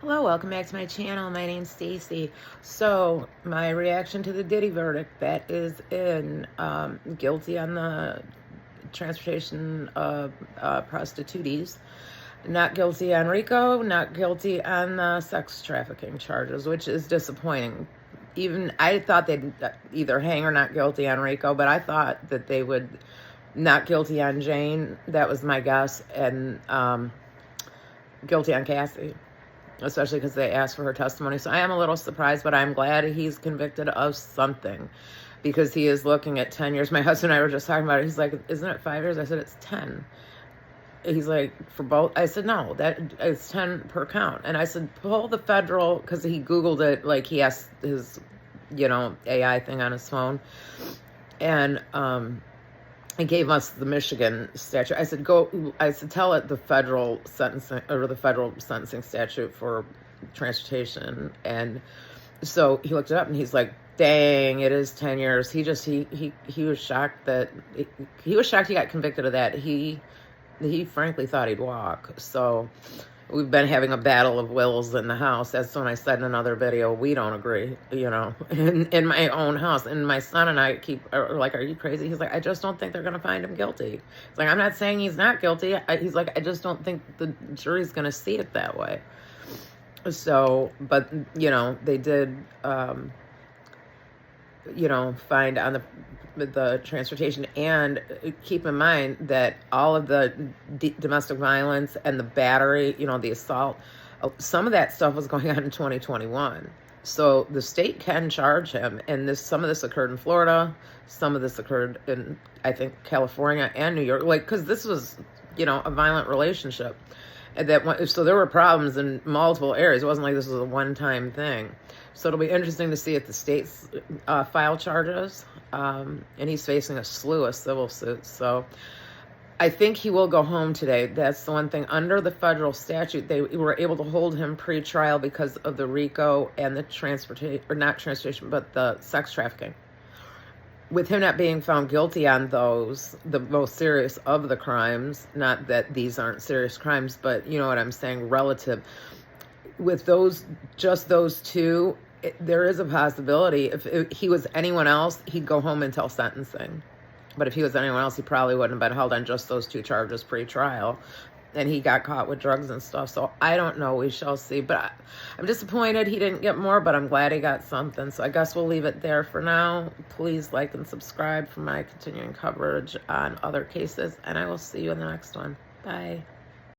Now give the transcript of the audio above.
Hello, welcome back to my channel. My name's Stacy. So, my reaction to the Diddy verdict that is in guilty on the transportation of prostitutes, not guilty on RICO, not guilty on the sex trafficking charges, which is disappointing. Even I thought they'd either hang or not guilty on RICO, but I thought that they would not guilty on Jane. That was my guess, and guilty on Cassie, especially because they asked for her testimony. So I am a little surprised, but I'm glad he's convicted of something because he is looking at 10 years. My husband and I were just talking about it. He's like, isn't it 5 years? I said, it's 10. He's like, for both? I said, no, that it's 10 per count. And I said, pull the federal, because he Googled it, like he asked his, AI thing on his phone. And, he gave us the Michigan statute. I said, tell it the federal sentencing or the federal sentencing statute for transportation. And so he looked it up and he's like, dang, it is 10 years. He was shocked that he got convicted of that. He frankly thought he'd walk. So we've been having a battle of wills in the house. That's when I said in another video, we don't agree, in my own house. And my son and I are like, are you crazy? He's like, I just don't think they're going to find him guilty. He's like, I'm not saying he's not guilty. He's like, I just don't think the jury's going to see it that way. So, but, they did, find on the transportation. And keep in mind that all of the domestic violence and the battery, the assault, some of that stuff was going on in 2021. So the state can charge him. And some of this occurred in Florida. Some of this occurred in, I think, California and New York. Because this was, a violent relationship. And so there were problems in multiple areas. It wasn't like this was a one-time thing. So it'll be interesting to see if the states file charges. And he's facing a slew of civil suits. So I think he will go home today. That's the one thing. Under the federal statute, they were able to hold him pre-trial because of the RICO and the the sex trafficking. With him not being found guilty on those, the most serious of the crimes, not that these aren't serious crimes, but you know what I'm saying, relative. With just those two, there is a possibility. If he was anyone else, he'd go home until sentencing. But if he was anyone else, he probably wouldn't have been held on just those two charges pre-trial. And he got caught with drugs and stuff. So I don't know. We shall see. But I'm disappointed he didn't get more, but I'm glad he got something. So I guess we'll leave it there for now. Please like and subscribe for my continuing coverage on other cases. And I will see you in the next one. Bye.